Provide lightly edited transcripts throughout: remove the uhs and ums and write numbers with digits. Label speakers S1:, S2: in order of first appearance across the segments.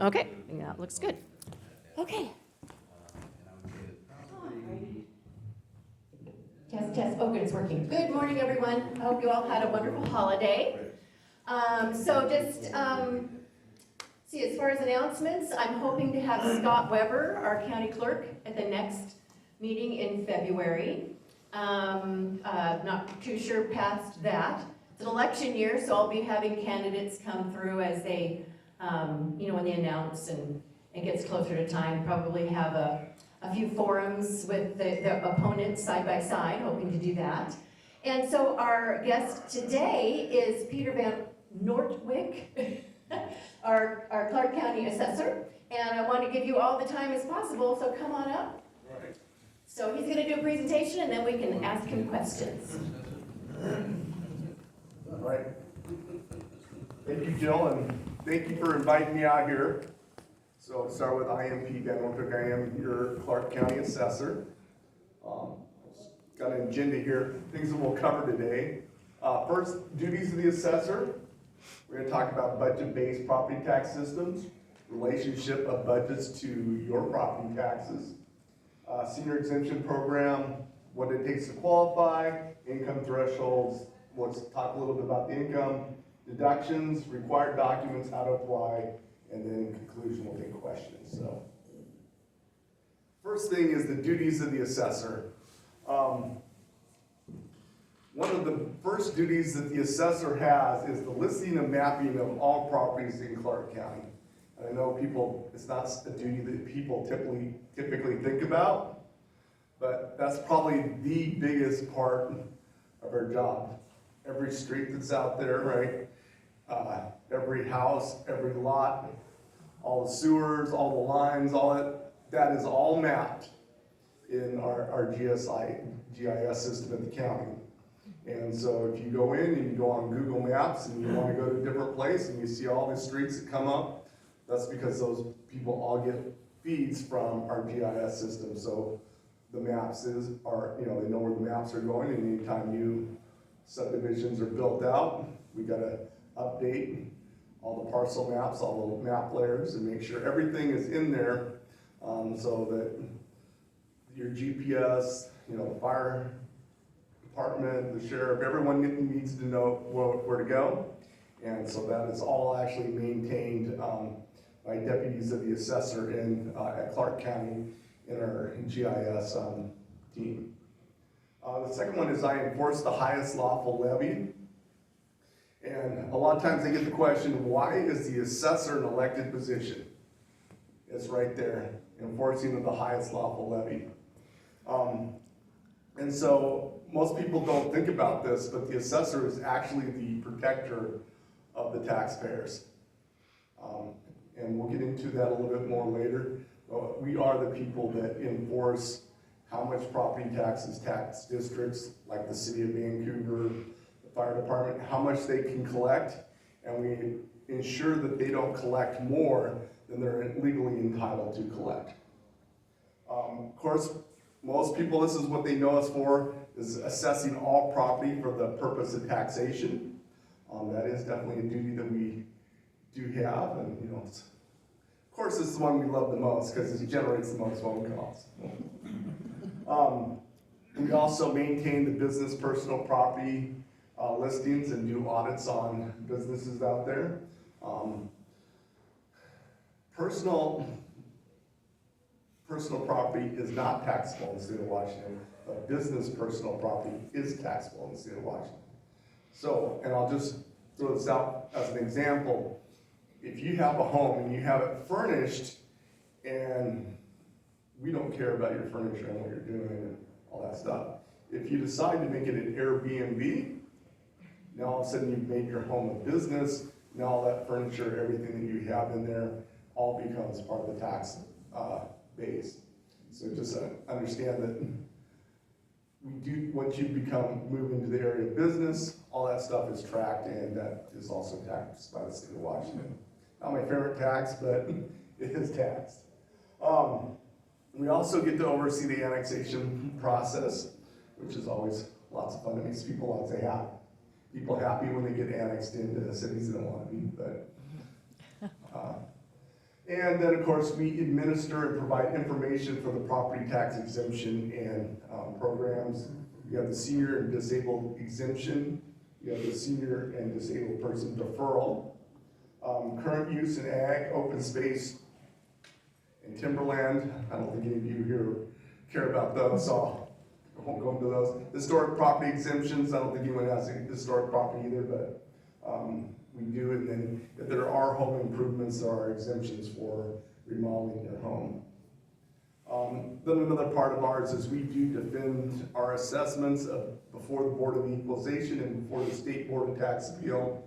S1: Okay, yeah, that looks good. Okay. Test, test. Oh, good, it's working. Good morning, everyone. I hope you all had a wonderful holiday. See, as far as announcements, I'm hoping to have Scott Weber, our county clerk, at the next meeting in February. Not too sure past that. It's an election year, so I'll be having candidates come through as they, when they announce and it gets closer to time, probably have a few forums with the opponents side by side, hoping to do that. And so our guest today is Peter Van Nortwick, our Clark County Assessor. And I want to give you all the time as possible, so come on up.
S2: Right.
S1: So he's going to do a presentation and then we can ask him questions.
S2: All right. Thank you, Jill, and thank you for inviting me out here. So I'll start with IMP Van Nortwick. I am your Clark County Assessor. Got an agenda here, things that we'll cover today. First, duties of the assessor. We're going to talk about budget-based property tax systems, relationship of budgets to your property taxes, senior exemption program, what it takes to qualify, income thresholds, let's talk a little bit about the income, deductions, required documents, how to apply, and then in conclusion we'll take questions. So, first thing is the duties of the assessor. One of the first duties that the assessor has is the listing and mapping of all properties in Clark County. And I know it's not a duty that people typically think about, but that's probably the biggest part of our job. Every street that's out there, right? Every house, every lot, all the sewers, all the lines, that is all mapped in our GIS system in the county. And so if you go in and you go on Google Maps and you want to go to a different place and you see all the streets that come up, that's because those people all get feeds from our GIS system. So the maps they know where the maps are going, and anytime new subdivisions are built out, we got to update all the parcel maps, all the map layers, and make sure everything is in there so that your GPS, the fire department, the sheriff, everyone needs to know where to go. And so that is all actually maintained by deputies of the assessor at Clark County in our GIS team. The second one is I enforce the highest lawful levy. And a lot of times I get the question, why is the assessor an elected position? It's right there, enforcing of the highest lawful levy. And so most people don't think about this, but the assessor is actually the protector of the taxpayers. And we'll get into that a little bit more later. We are the people that enforce how much property taxes tax districts like the city of Vancouver, the fire department, how much they can collect, and we ensure that they don't collect more than they're legally entitled to collect. Of course, most people, this is what they know us for, is assessing all property for the purpose of taxation. That is definitely a duty that we do have, and of course this is the one we love the most because it generates the most phone calls. We also maintain the business personal property listings and do audits on businesses out there. Personal property is not taxable in the state of Washington, but business personal property is taxable in the state of Washington. So, and I'll just throw this out as an example. If you have a home and you have it furnished, and we don't care about your furniture and what you're doing and all that stuff. If you decide to make it an Airbnb, now all of a sudden you've made your home a business, now all that furniture, everything that you have in there, all becomes part of the tax base. So just understand that once you move into the area of business, all that stuff is tracked, and that is also taxed by the state of Washington. Not my favorite tax, but it is taxed. We also get to oversee the annexation process, which is always lots of fun. It makes people happy when they get annexed into cities they don't want to be, but And then, of course, we administer and provide information for the property tax exemption and programs. We have the senior and disabled exemption. We have the senior and disabled person deferral. Current use in ag, open space, and timberland. I don't think any of you here care about those, so I won't go into those. Historic property exemptions, I don't think anyone has any historic property either, but we do. And then if there are home improvements, there are exemptions for remodeling your home. Then another part of ours is we do defend our assessments before the Board of Equalization and before the State Board of Tax Appeal.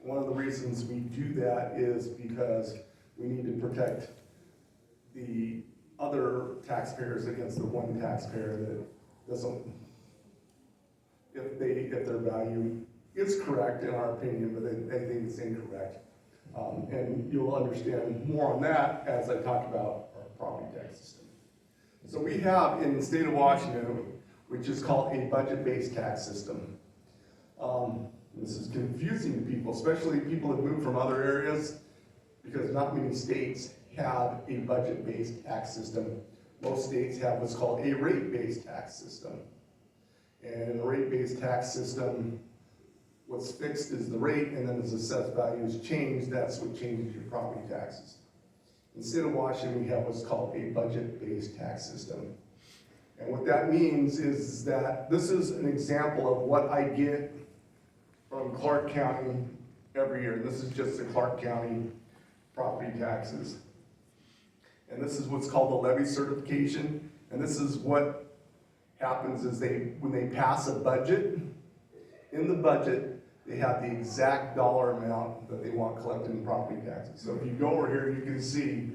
S2: One of the reasons we do that is because we need to protect the other taxpayers against the one taxpayer that doesn't, if their value is correct in our opinion, but they think it's incorrect. And you'll understand more on that as I talk about our property tax system. So we have in the state of Washington, which is called a budget-based tax system. This is confusing to people, especially people that move from other areas, because not many states have a budget-based tax system. Most states have what's called a rate-based tax system. And in a rate-based tax system, what's fixed is the rate, and then as assessed values change, that's what changes your property taxes. In the state of Washington, we have what's called a budget-based tax system. And what that means is that this is an example of what I get from Clark County every year. This is just the Clark County property taxes. And this is what's called the levy certification. And this is what happens is when they pass a budget, in the budget, they have the exact dollar amount that they want collected in property taxes. So if you go over here, you can see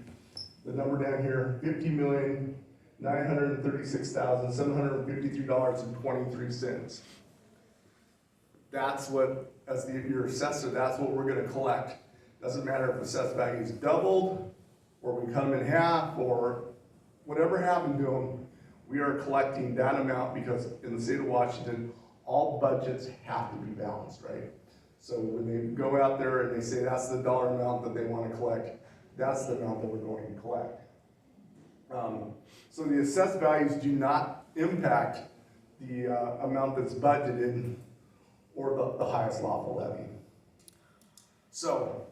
S2: the number down here, $50,936,753.23. That's what, as your assessor, that's what we're gonna collect. Doesn't matter if assessed value is doubled, or we cut them in half, or whatever happened to them, we are collecting that amount because in the state of Washington, all budgets have to be balanced, right? So when they go out there and they say that's the dollar amount that they want to collect, that's the amount that we're going to collect. So the assessed values do not impact the amount that's budgeted or the highest lawful levy. So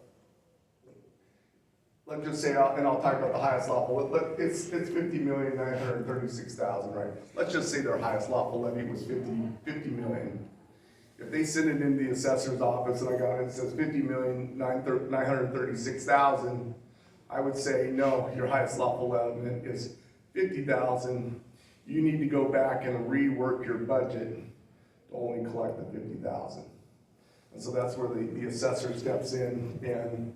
S2: let's just say, and I'll talk about the highest lawful, it's $50,936,000, right? Let's just say their highest lawful levy was $50 million. If they send it in the assessor's office and I got it says $50,936,000, I would say, no, your highest lawful levy is $50,000. You need to go back and rework your budget to only collect the $50,000. And so that's where the assessor steps in and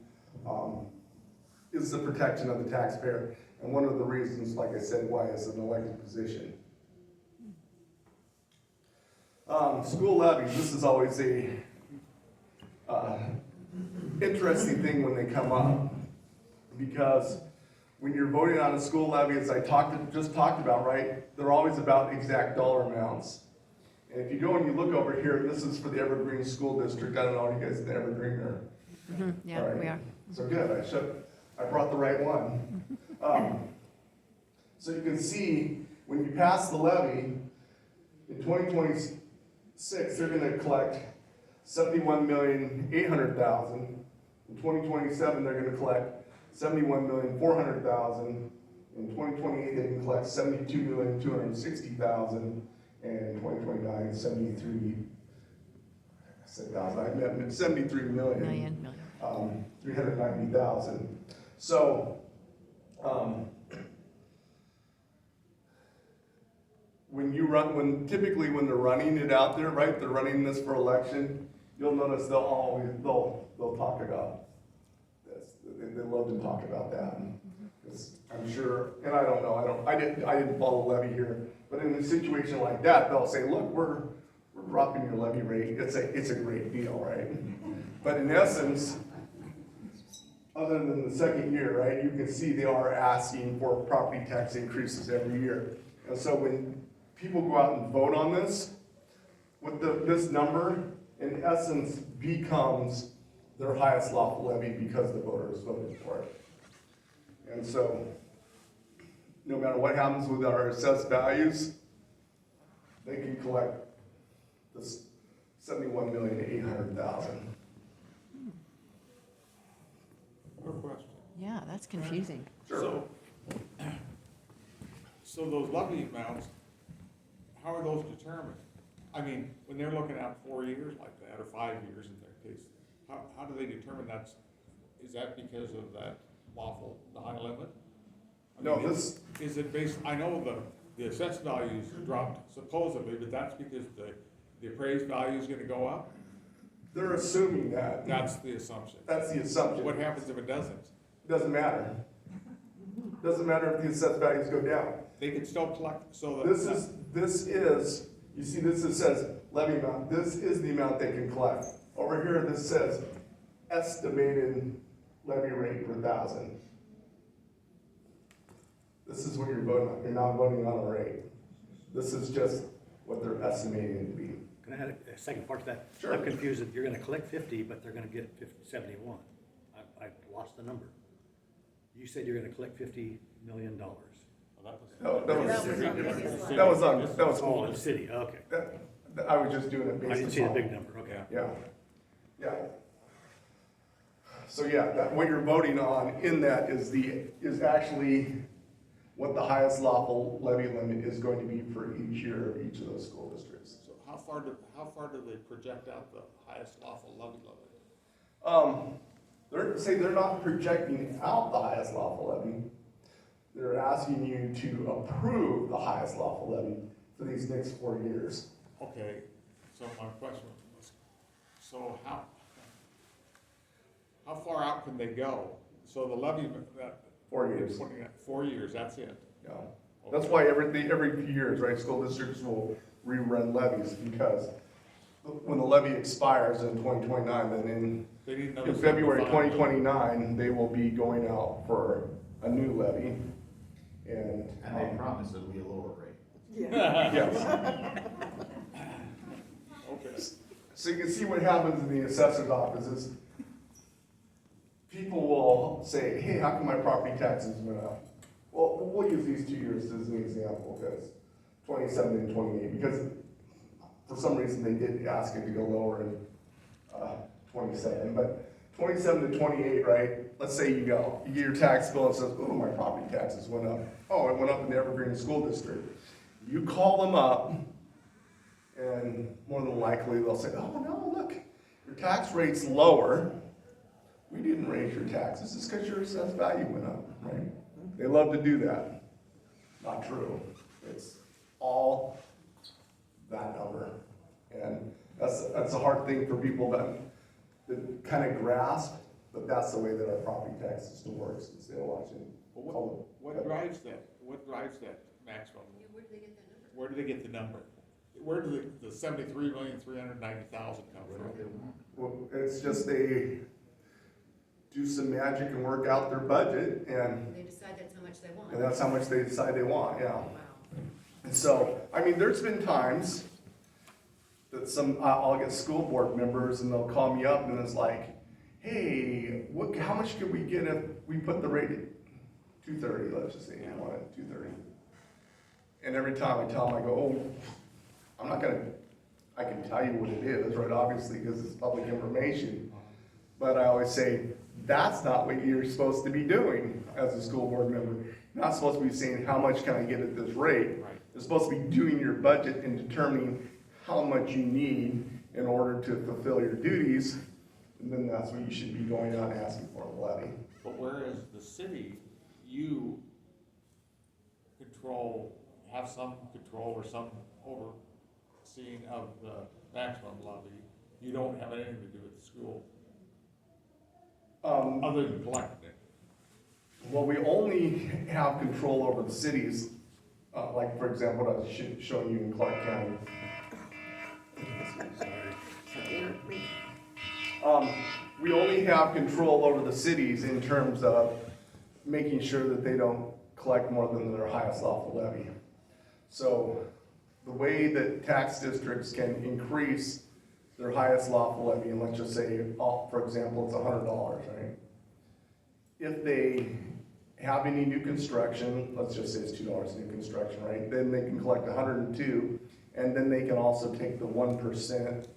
S2: is the protection of the taxpayer. And one of the reasons, like I said, why it's an elected position. School levies, this is always a interesting thing when they come up, because when you're voting on a school levy, as I just talked about, right, they're always about exact dollar amounts. And if you go and you look over here, this is for the Evergreen School District. I don't know, you guys in the Evergreen are?
S3: Yeah,
S2: right.
S3: we are.
S2: So good, I brought the right one. So you can see, when you pass the levy, in 2026, they're gonna collect $71,800,000. In 2027, they're gonna collect $71,400,000. In 2028, they can collect $72,260,000. And in 2029, $73 million. 390,000. So, typically when they're running it out there, right, they're running this for election, you'll notice they'll talk about this. They love to talk about that. Because I'm sure, and I don't know, I didn't follow levy here, but in a situation like that, they'll say, look, we're dropping your levy rate. It's a great deal, right? But in essence, other than the second year, right, you can see they are asking for property tax increases every year. And so when people go out and vote on this, with this number, in essence, becomes their highest lawful levy because the voters voted for it. And so, no matter what happens with our assessed values, they can collect this 71,800,000.
S3: Good question.
S1: Yeah, that's confusing.
S2: Sure.
S3: So those levy amounts, how are those determined? I mean, when they're looking at 4 years like that, or 5 years in their case, how do they determine is that because of that lawful, the high limit? I
S2: No,
S3: mean,
S2: this,
S3: is it based, I know the assessed values dropped supposedly, but that's because the appraised value is gonna go up?
S2: they're assuming that.
S3: That's the assumption.
S2: That's the assumption.
S3: What happens if it doesn't?
S2: Doesn't matter. Doesn't matter if the assessed values go down.
S3: They can still collect, so that.
S2: This is, you see this, it says levy amount, this is the amount they can collect. Over here, this says estimated levy rate per thousand. This is what you're voting on, you're not voting on a rate. This is just what they're estimating it to be.
S4: Can I add a second part to that?
S2: Sure.
S4: I'm confused, that you're gonna collect 50, but they're gonna get 71. I lost the number. You said you're gonna collect $50 million.
S3: Well,
S2: No, that was
S4: Oh, the city, okay.
S2: I was just doing it based on.
S4: I didn't see the big number, okay.
S2: Yeah. So yeah, what you're voting on in that is actually what the highest lawful levy limit is going to be for each year of each of those school districts.
S3: So how far do they project out the highest lawful levy limit?
S2: They're not projecting out the highest lawful levy. They're asking you to approve the highest lawful levy for these next 4 years.
S3: Okay, so my question was, so how far out can they go? So the levy, that.
S2: 4 years.
S3: 4 years, that's it.
S2: Yeah. That's why every few years, right, school districts will rerun levies, because when the levy expires in 2029, then
S3: They need another
S2: in February
S3: 75 million.
S2: 2029, they will be going out for a new levy. And
S5: they promise it'll be a lower rate.
S2: yes.
S3: Okay.
S2: So you can see what happens in the assessor's office is people will say, hey, how come my property taxes went up? Well, we'll use these 2 years as an example, because 27 and 28, because for some reason they did ask it to go lower in 27, but 27 to 28, right? Let's say you get your tax bill and says, oh, my property taxes went up. Oh, it went up in the Evergreen School District. You call them up, and more than likely they'll say, oh, no, look, your tax rate's lower. We didn't raise your taxes, it's because your assessed value went up, right? They love to do that. Not true. It's all that number. And that's a hard thing for people that kind of grasp, but that's the way that our property tax system works, instead of watching.
S3: What drives that? What drives that maximum? Where do they get the number? Where do the 73,390,000 come from?
S2: Well, it's just they do some magic and work out their budget, and
S6: They decide that's how much they want.
S2: that's how much they decide they want, yeah.
S6: Wow.
S2: And so, I mean, there's been times that I'll get school board members and they'll call me up and it's like, hey, how much could we get if we put the rate at 230, let's just say, you want it 230. And every time I tell them, I go, oh, I can tell you what it is, right, obviously, because it's public information. But I always say, that's not what you're supposed to be doing as a school board member. You're not supposed to be saying, how much can I get at this rate?
S3: Right.
S2: You're supposed to be doing your budget and determining how much you need in order to fulfill your duties. And then that's what you should be going out and asking for a levy.
S3: But whereas the city, you have some control or some overseeing of the maximum levy, you don't have anything to do with the school, other than collecting it.
S2: Well, we only have control over the cities, like for example, what I was showing you in Clark County. We only have control over the cities in terms of making sure that they don't collect more than their highest lawful levy. So the way that tax districts can increase their highest lawful levy, and let's just say, for example, it's $100, right? If they have any new construction, let's just say it's $2 new construction, right? Then they can collect 102, and then they can also take the 1%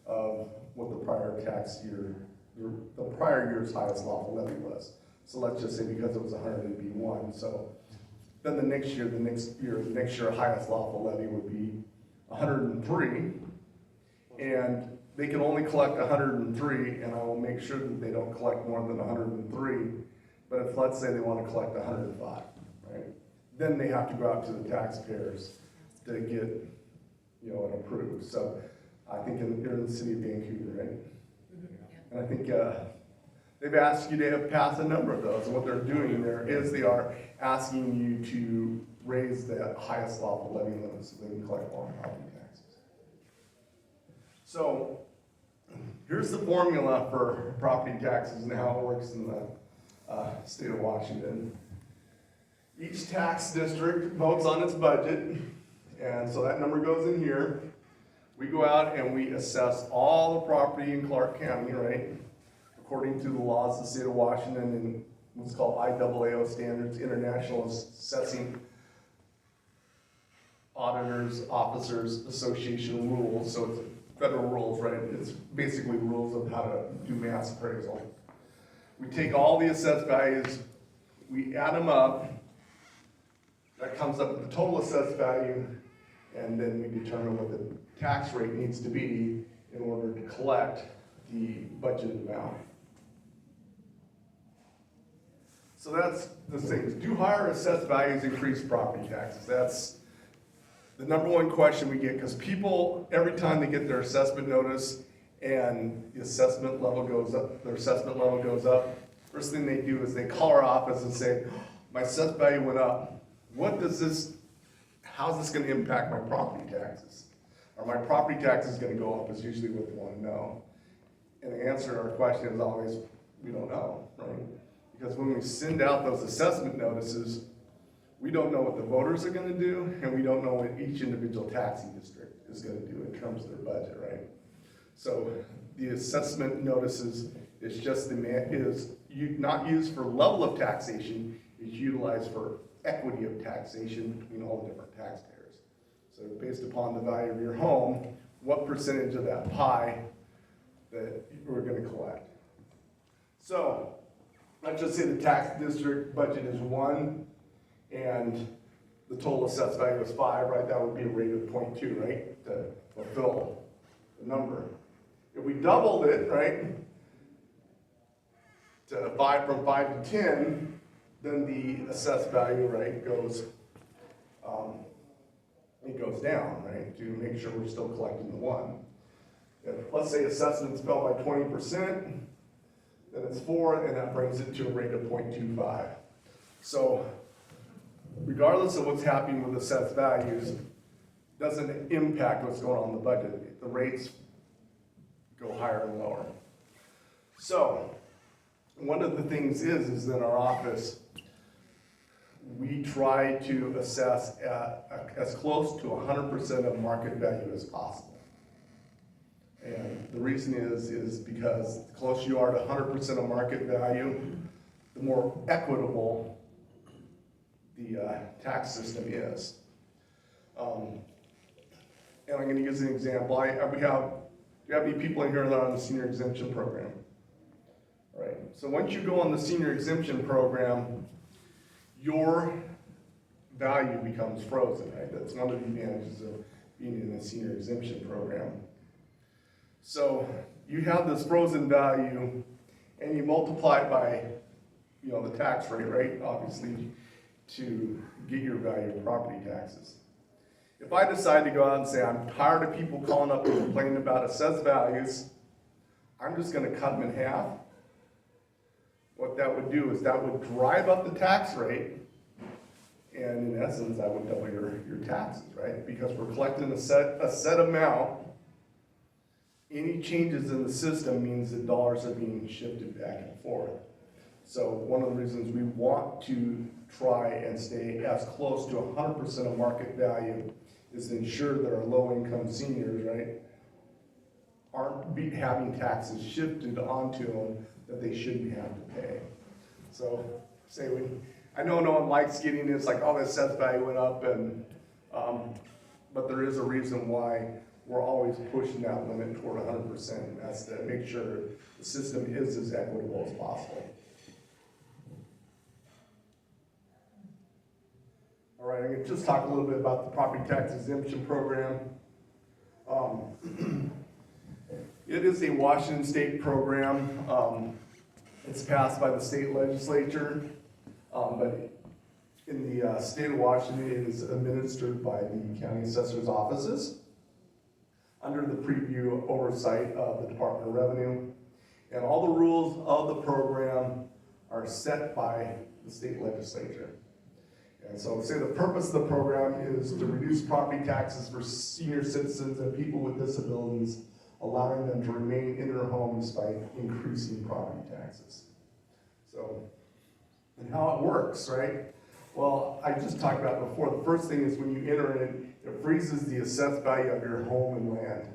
S2: of what the prior tax year, the prior year's highest lawful levy was. So let's just say because it was 100, it'd be 1. So then the next year highest lawful levy would be 103, and they can only collect 103, and I will make sure that they don't collect more than 103. But if, let's say they want to collect 105, right? Then they have to go out to the taxpayers to get, it approved. So I think you're in the city of Vancouver, right? And I think they've asked you to pass a number of those, and what they're doing there is they are asking you to raise the highest lawful levy limit so they can collect more property taxes. So here's the formula for property taxes and how it works in the state of Washington. Each tax district votes on its budget, and so that number goes in here. We go out and we assess all the property in Clark County, right? According to the laws of the state of Washington and what's called IAAO standards, International Assessing Auditors Officers Association rules. So it's federal rules, right? It's basically rules of how to do mass appraisal. We take all the assessed values, we add them up, that comes up with the total assessed value, and then we determine what the tax rate needs to be in order to collect the budgeted amount. So that's the things. Do higher assessed values increase property taxes? That's the number one question we get, because people, every time they get their assessment notice and the assessment level goes up, their assessment level goes up, first thing they do is they call our office and say, my assessed value went up. How's this gonna impact my property taxes? Are my property taxes gonna go up is usually what they wanna know. And the answer to our question is always, we don't know, right? Because when we send out those assessment notices, we don't know what the voters are gonna do, and we don't know what each individual taxing district is gonna do in terms of their budget, right? So the assessment notices is just not used for level of taxation, it's utilized for equity of taxation between all the different taxpayers. So based upon the value of your home, what percentage of that pie that we're gonna collect. So let's just say the tax district budget is 1 and the total assessed value is 5, right? That would be a rate of 0.2, right? To fulfill the number. If we doubled it, right, to 5 from 5 to 10, then the assessed value, right, goes down, right, to make sure we're still collecting the 1. If, let's say assessments fell by 20%, then it's 4, and that brings it to a rate of 0.25. So regardless of what's happening with assessed values, doesn't impact what's going on in the budget. The rates go higher and lower. So one of the things is in our office, we try to assess as close to 100% of market value as possible. And the reason is because the closer you are to 100% of market value, the more equitable the tax system is. And I'm going to use an example. We have any people in here that are on the senior exemption program? Right. So once you go on the senior exemption program, your value becomes frozen, right? That's one of the advantages of being in the senior exemption program. So you have this frozen value and you multiply it by, the tax rate, right? Obviously, to get your value of property taxes. If I decide to go out and say, I'm tired of people calling up and complaining about assessed values, I'm just gonna cut them in half. What that would do is that would drive up the tax rate, and in essence, that would double your taxes, right? Because we're collecting a set amount. Any changes in the system means that dollars are being shifted back and forth. So one of the reasons we want to try and stay as close to 100% of market value is to ensure that our low-income seniors, right, aren't having taxes shifted onto them that they shouldn't have to pay. So say I know no one likes getting this, like, oh, the assessed value went up and, but there is a reason why we're always pushing that limit toward 100%. And that's to make sure the system is as equitable as possible. All right, I'm gonna just talk a little bit about the property tax exemption program. It is a Washington state program. It's passed by the state legislature, but in the state of Washington, it is administered by the county assessor's offices under the preview oversight of the Department of Revenue. And all the rules of the program are set by the state legislature. And so say the purpose of the program is to reduce property taxes for senior citizens and people with disabilities, allowing them to remain in their homes by increasing property taxes. So, and how it works, right? Well, I just talked about it before. The first thing is when you enter it, it freezes the assessed value of your home and land.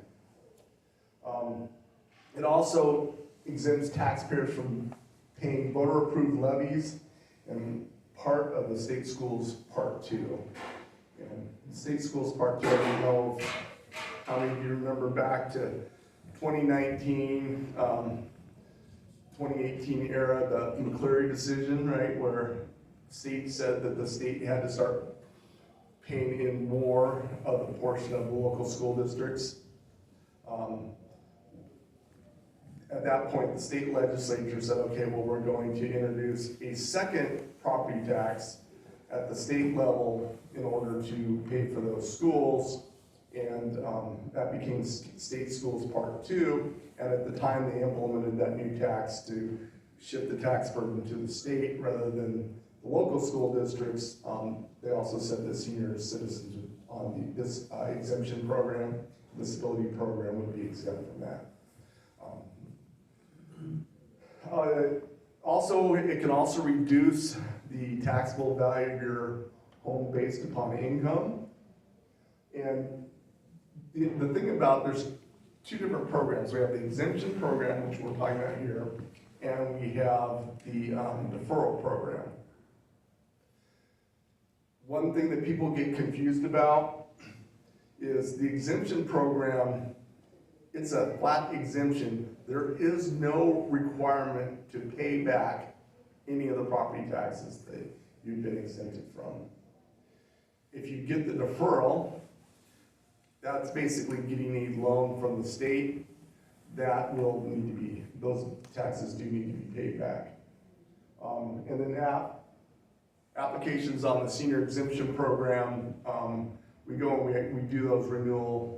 S2: It also exempts taxpayers from paying voter-approved levies and part of the state schools Part 2. And the state schools Part 2, I don't know how many of you remember back to 2019, 2018 era, the McCleary decision, right, where the state said that the state had to start paying in more of the portion of the local school districts. At that point, the state legislature said, okay, well, we're going to introduce a second property tax at the state level in order to pay for those schools. And that became State Schools Part 2. And at the time, they implemented that new tax to shift the tax burden to the state rather than the local school districts. They also said that senior citizens on this exemption program, disability program, would be exempt from that. Also, it can also reduce the taxable value of your home based upon income. And the thing about, there's two different programs. We have the exemption program, which we're talking about here, and we have the deferral program. One thing that people get confused about is the exemption program, it's a flat exemption. There is no requirement to pay back any of the property taxes that you've been exempted from. If you get the deferral, that's basically getting a loan from the state. That will need to be, those taxes do need to be paid back. And then applications on the senior exemption program, we go and we do those renewal.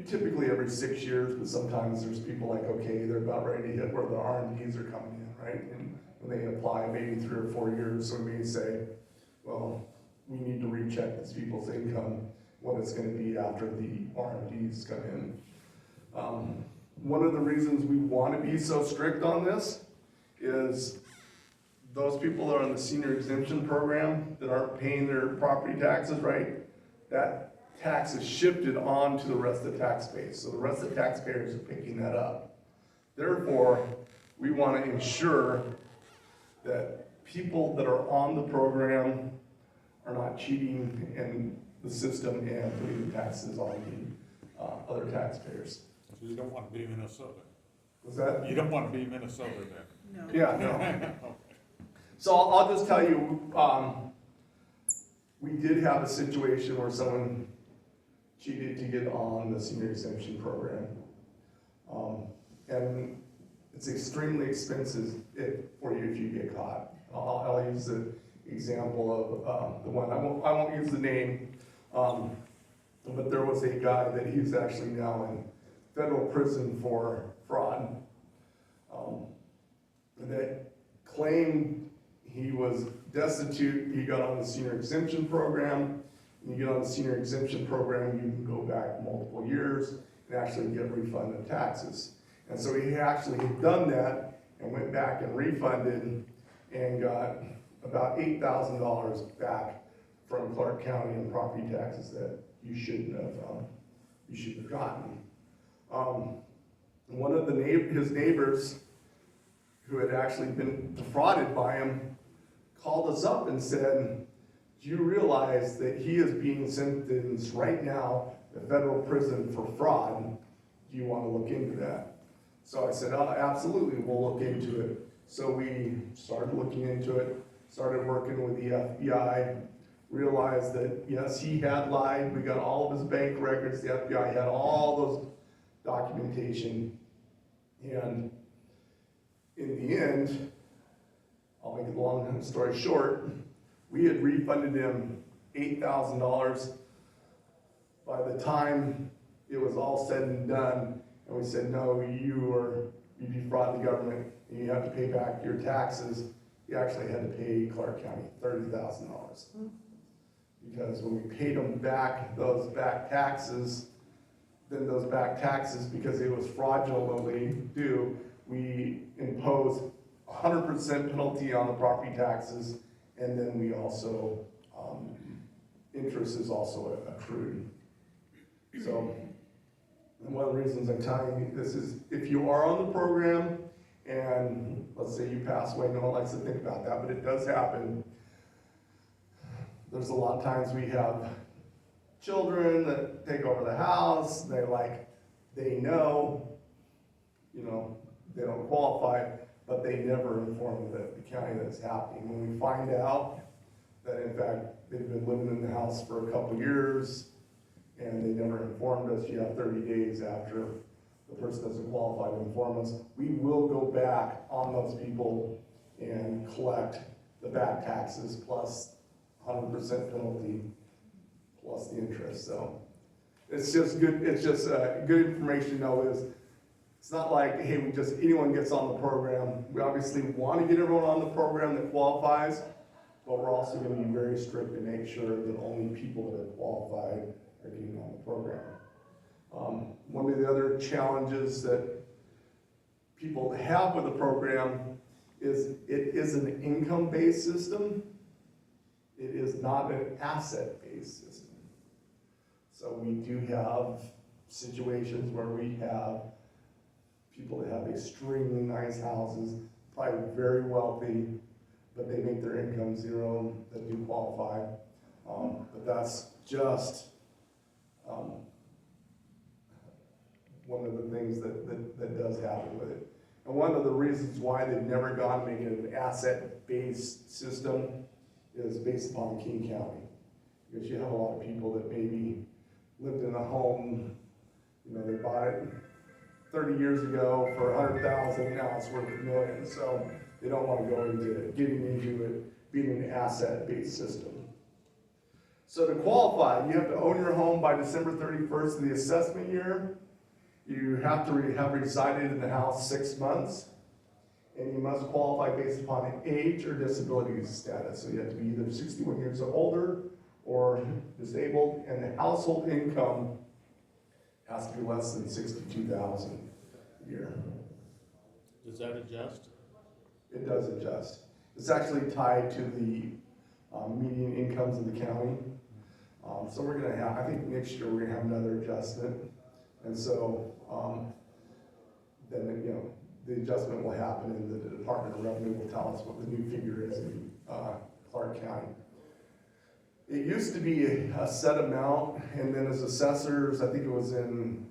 S2: Typically every 6 years, but sometimes there's people like, okay, they're about ready to hit where the RMDs are coming in, right? And when they apply maybe 3 or 4 years, so we may say, well, we need to recheck these people's income, what it's gonna be after the RMDs come in. One of the reasons we wanna be so strict on this is those people that are on the senior exemption program that aren't paying their property taxes, right? That tax is shifted on to the rest of the tax base. So the rest of the taxpayers are picking that up. Therefore, we want to ensure that people that are on the program are not cheating in the system and putting the taxes on the other taxpayers.
S3: So you don't want to be Minnesota.
S2: Was that?
S3: You don't want to be Minnesota then.
S6: No.
S2: Yeah, no. So I'll just tell you, we did have a situation where someone cheated to get on the senior exemption program. And it's extremely expensive for you if you get caught. I'll use the example of the one, I won't use the name, but there was a guy that he's actually now in federal prison for fraud. That claimed he was destitute, he got on the senior exemption program. When you get on the senior exemption program, you can go back multiple years and actually get refunded taxes. And so he actually had done that and went back and refunded and got about $8,000 back from Clark County in property taxes that you shouldn't have gotten. One of his neighbors who had actually been defrauded by him called us up and said, do you realize that he is being sentenced right now to federal prison for fraud? Do you want to look into that? So I said, oh, absolutely, we'll look into it. So we started looking into it, started working with the FBI, realized that, yes, he had lied. We got all of his bank records. The FBI had all those documentation. And in the end, I'll make a long story short, we had refunded him $8,000 by the time it was all said and done. And we said, no, you defraud the government and you have to pay back your taxes. He actually had to pay Clark County $30,000. Because when we paid him back those back taxes, then those back taxes, because it was fraudulently due, we imposed 100% penalty on the property taxes, and then we also, interest is also accrued. So, and one of the reasons I'm telling you this is, if you are on the program, and let's say you pass away, no one likes to think about that, but it does happen. There's a lot of times we have children that take over the house, they know, they don't qualify, but they never inform the county that it's happening. When we find out that in fact they've been living in the house for a couple years and they never informed us, you have 30 days after the person doesn't qualify to inform us, we will go back on those people and collect the back taxes plus 100% penalty plus the interest. So it's just good. It's just good information to know. Is it's not like, hey, anyone gets on the program. We obviously want to get everyone on the program that qualifies, but we're also going to be very strict to make sure that only people that are qualified are getting on the program. One of the other challenges that people have with the program is it is an income-based system. It is not an asset-based system. So we do have situations where we have people that have extremely nice houses, probably very wealthy, but they make their income zero that do qualify. But that's just one of the things that does happen with it. And one of the reasons why they've never gone to make it an asset-based system is based upon King County. Because you have a lot of people that maybe lived in a home, they bought it 30 years ago for $100,000, now it's worth $1 million. So they don't want to go into getting into it being an asset-based system. So to qualify, you have to own your home by December 31st of the assessment year. You have to have resided in the house 6 months, and you must qualify based upon age or disability status. So you have to be either 61 years or older or disabled, and the household income has to be less than $62,000 a year.
S3: Does that adjust?
S2: It does adjust. It's actually tied to the median incomes of the county. So we're gonna have, I think next year we're gonna have another adjustment. And so then, the adjustment will happen and the Department of Revenue will tell us what the new figure is in Clark County. It used to be a set amount, and then as assessors, I think it was in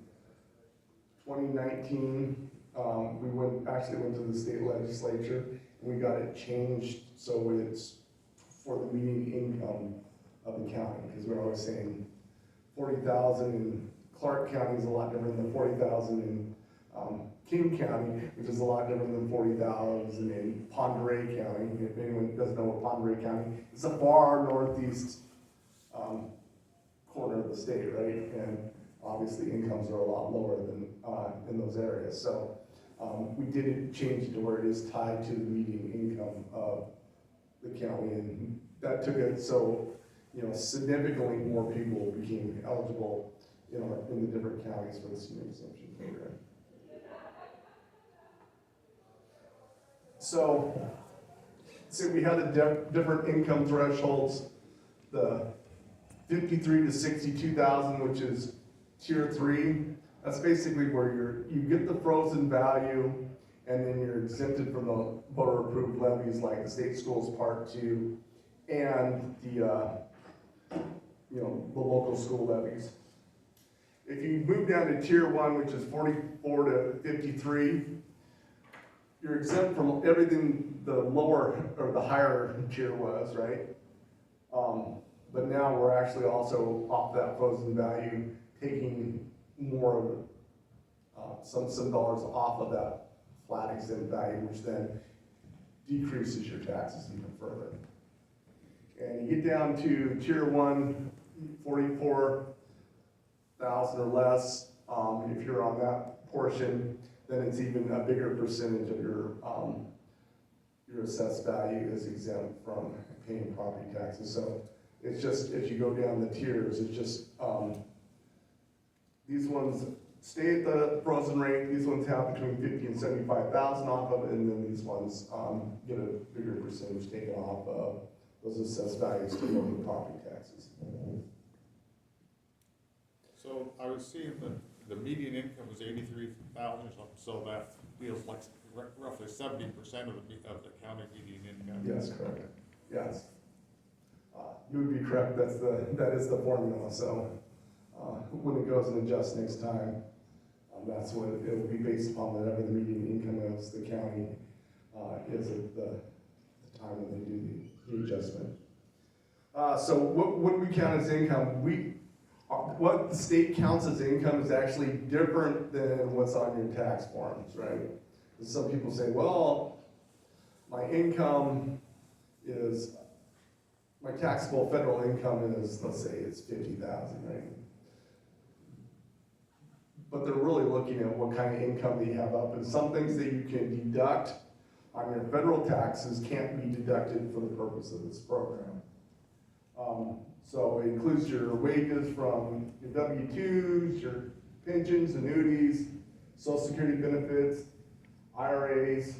S2: 2019, we actually went to the state legislature and we got it changed so it's for the median income of the county, because we're always saying 40,000 in Clark County is a lot different than 40,000 in King County, which is a lot different than 40,000 in Ponderay County. If anyone doesn't know what Ponderay County, it's a far northeast corner of the state, right? And obviously incomes are a lot lower than in those areas. So we did change it to where it is tied to the median income of the county, and that took it so significantly more people became eligible in the different counties for the senior exemption program. So we had the different income thresholds, the 53 to 62,000, which is tier 3. That's basically where you get the frozen value, and then you're exempted from the voter-approved levies like the state schools Part 2 and the local school levies. If you move down to Tier 1, which is 44 to 53, you're exempt from everything the lower or the higher tier was, right? But now we're actually also off that frozen value, taking more of some dollars off of that flat exempt value, which then decreases your taxes even further. And you get down to Tier 1, 44,000 or less, if you're on that portion, then it's even a bigger percentage of your assessed value is exempt from paying property taxes. So it's just, as you go down the tiers, it's just, these ones stay at the frozen rate, these ones have between 50 and 75,000 off of it, and then these ones get a bigger percentage taken off of those assessed values to go to the property taxes.
S3: So I was seeing that the median income was 83,000 or something, so that feels like roughly 70% of the county median income.
S2: Yes, correct. Yes. You would be correct, that is the formula, so when it goes and adjusts next time, that's what it will be based upon, whatever the median income is the county is at the time when they do the adjustment. So what do we count as income? What the state counts as income is actually different than what's on your tax forms, right? Some people say, well, my income is, my taxable federal income is, let's say it's 50,000, right? But they're really looking at what kind of income they have up, and some things that you can deduct on your federal taxes can't be deducted for the purpose of this program. So it includes your wages from your W-2s, your pensions, annuities, Social Security benefits, IRAs,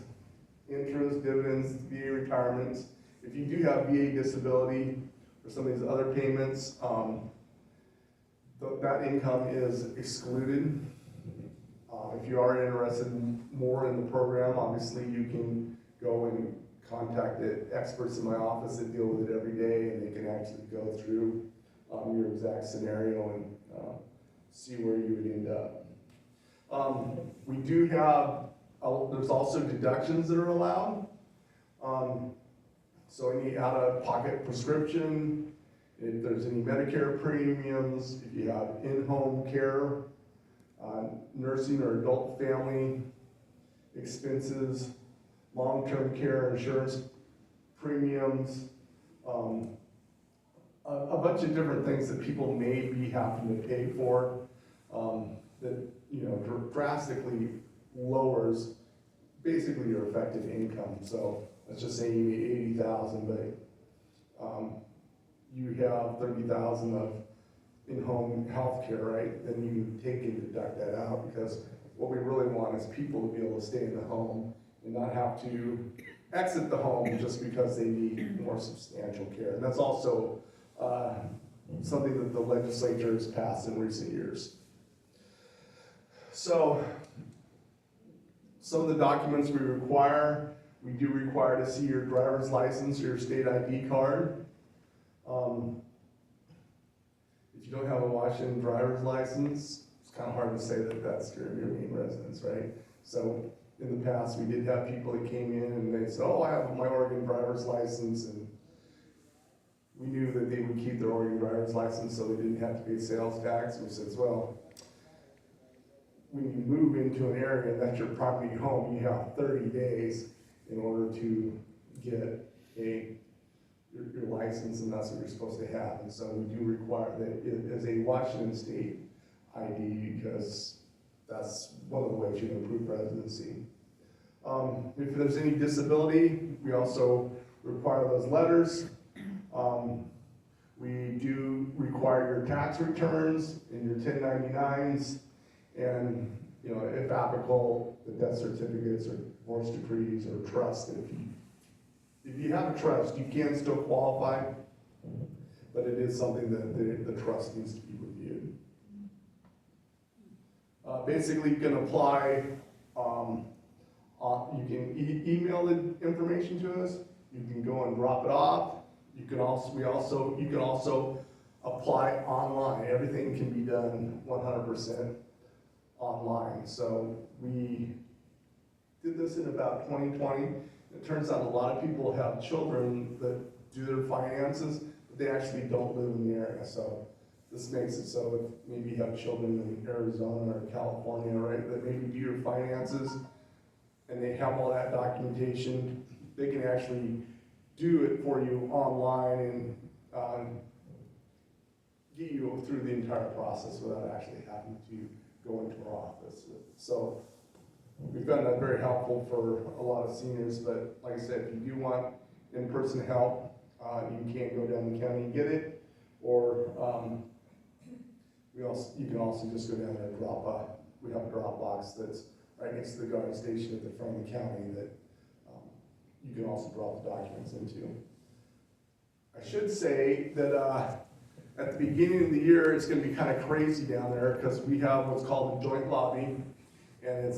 S2: interest, dividends, VA retirements. If you do have VA disability or some of these other payments, that income is excluded. If you are interested more in the program, obviously you can go and contact the experts in my office that deal with it every day, and they can actually go through your exact scenario and see where you would end up. We do have, there's also deductions that are allowed. So any out-of-pocket prescription, if there's any Medicare premiums, if you have in-home care, nursing or adult family expenses, long-term care insurance premiums, a bunch of different things that people may be having to pay for, that drastically lowers basically your effective income. So let's just say you need 80,000, but you have 30,000 of in-home health care, right? Then you can take and deduct that out, because what we really want is people to be able to stay in the home and not have to exit the home just because they need more substantial care. And that's also something that the legislature has passed in recent years. So some of the documents we require, we do require to see your driver's license or your state ID card. If you don't have a Washington driver's license, it's kind of hard to say that that's your main residence, right? So in the past, we did have people that came in and they said, oh, I have my Oregon driver's license, and we knew that they would keep their Oregon driver's license so they didn't have to pay sales tax. We said, well, when you move into an area and that's your primary home, you have 30 days in order to get your license, and that's what you're supposed to have. And so we do require that it is a Washington state ID, because that's one of the ways you can improve residency. If there's any disability, we also require those letters. We do require your tax returns and your 1099s, and if applicable, the death certificates or divorce decrees or trust. If you have a trust, you can still qualify, but it is something that the trust needs to be reviewed. Basically, you can apply You can email the information to us, you can go and drop it off. You can also apply online. Everything can be done 100% online. So we did this in about 2020. It turns out a lot of people have children that do their finances, but they actually don't live in the area. So this makes it so if maybe you have children in Arizona or California, right, that maybe do your finances and they have all that documentation, they can actually do it for you online and get you through the entire process without actually having to go into our office. So we found that very helpful for a lot of seniors, but like I said, if you do want in-person help, you can go down the county and get it, or you can also just go down there and we have a drop box that's right next to the guard station at the front of the county that you can also drop the documents into. I should say that at the beginning of the year, it's going to be kind of crazy down there because we have what's called a joint lobby, and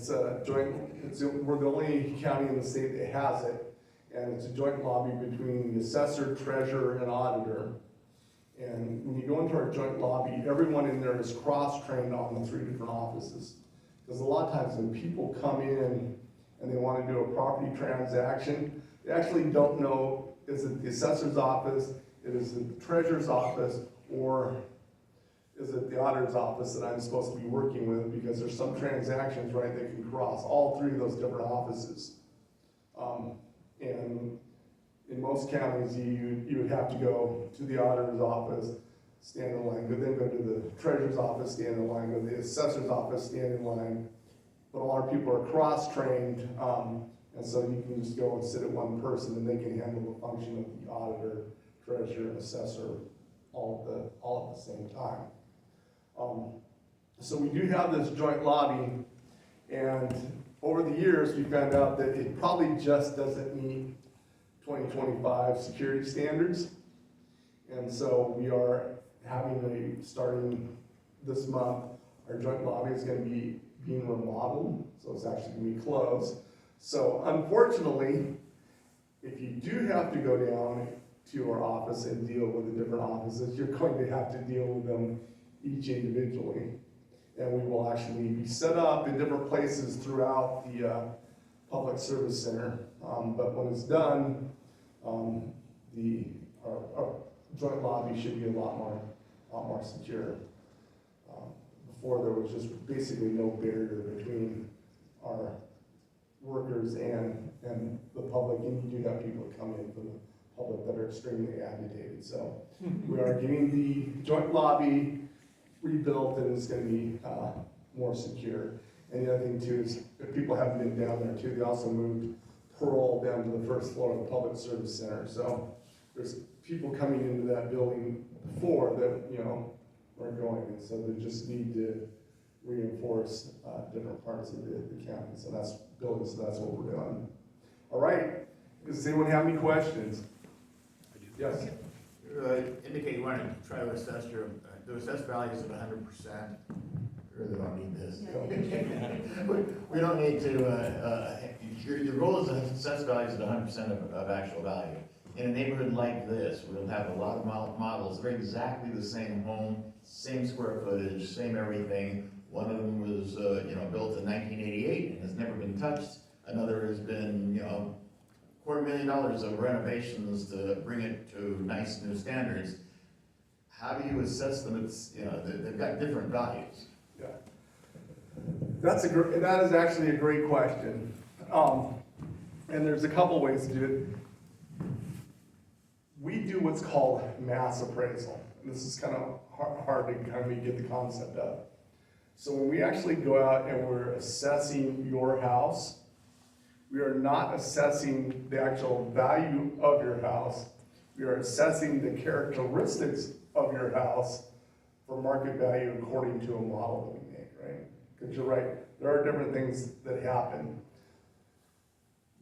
S2: we're the only county in the state that has it, and it's a joint lobby between the assessor, treasurer, and auditor. And when you go into our joint lobby, everyone in there is cross-trained on the 3 different offices. Because a lot of times when people come in and they want to do a property transaction, they actually don't know, is it the assessor's office, is it the treasurer's office, or is it the auditor's office that I'm supposed to be working with, because there's some transactions, right, that can cross all 3 of those different offices. And in most counties, you would have to go to the auditor's office, stand in line, then go to the treasurer's office, stand in line, go to the assessor's office, stand in line. But a lot of people are cross-trained, and so you can just go and sit at one person and they can handle the function of the auditor, treasurer, and assessor all at the same time. So we do have this joint lobby, and over the years we found out that it probably just doesn't meet 2025 security standards. And so we are starting this month, our joint lobby is going to be being remodeled, so it's actually going to be closed. So unfortunately, if you do have to go down to our office and deal with the different offices, you're going to have to deal with them each individually. And we will actually be set up in different places throughout the Public Service Center. But when it's done, our joint lobby should be a lot more secure. Before there was just basically no barrier between our workers and the public, and you do have people that come in from the public that are extremely agitated. So we are getting the joint lobby rebuilt, and it's going to be more secure. And the other thing too is, if people haven't been down there too, they also moved parole down to the first floor of the Public Service Center. So there's people coming into that building before that, weren't going, and so they just need to reinforce different parts of the county. So that's what we're doing. All right. Does anyone have any questions? Yes.
S5: You indicate you want to try to assess the assessed values of 100%. Really don't need this. We don't need to, your goal is to assess values at 100% of actual value. In a neighborhood like this, we'll have a lot of models. They're exactly the same home, same square footage, same everything. One of them was, built in 1988 and has never been touched. Another has been, $250,000 of renovations to bring it to nice new standards. How do you assess them? They've got different values.
S2: Yeah. That is actually a great question. And there's a couple ways to do it. We do what's called mass appraisal. This is kind of hard to kind of get the concept of. So when we actually go out and we're assessing your house, we are not assessing the actual value of your house. We are assessing the characteristics of your house for market value according to a model that we make, right? Because you're right, there are different things that happen.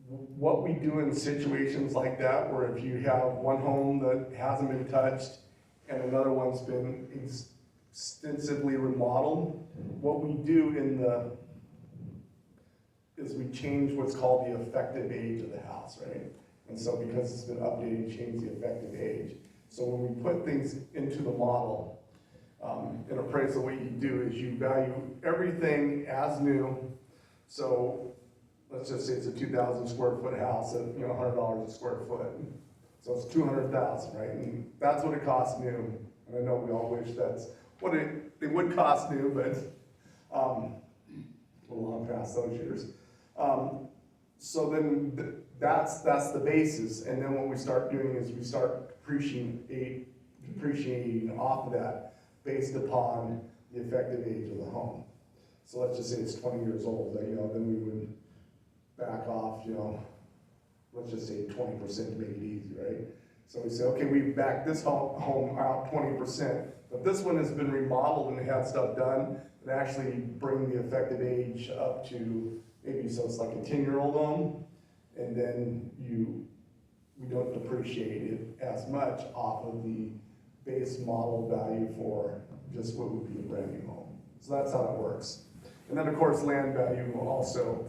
S2: What we do in situations like that, where if you have one home that hasn't been touched and another one's been extensively remodeled, what we do is we change what's called the effective age of the house, right? And so because it's been updated, change the effective age. So when we put things into the model, in appraisal, what you do is you value everything as new. So let's just say it's a 2,000 square foot house at, $100 a square foot. So it's 200,000, right? And that's what it costs new. And I know we all wish that's what it would cost new, but we're long past those years. So then that's the basis. And then what we start doing is we start depreciating off of that based upon the effective age of the home. So let's just say it's 20 years old, then we would back off, let's just say 20% to make it easy, right? So we say, okay, we back this home out 20%, but this one has been remodeled and had stuff done, and actually bring the effective age up to maybe, so it's like a 10-year-old home, and then we don't depreciate it as much off of the base model value for just what would be a brand new home. So that's how it works. And then of course land value also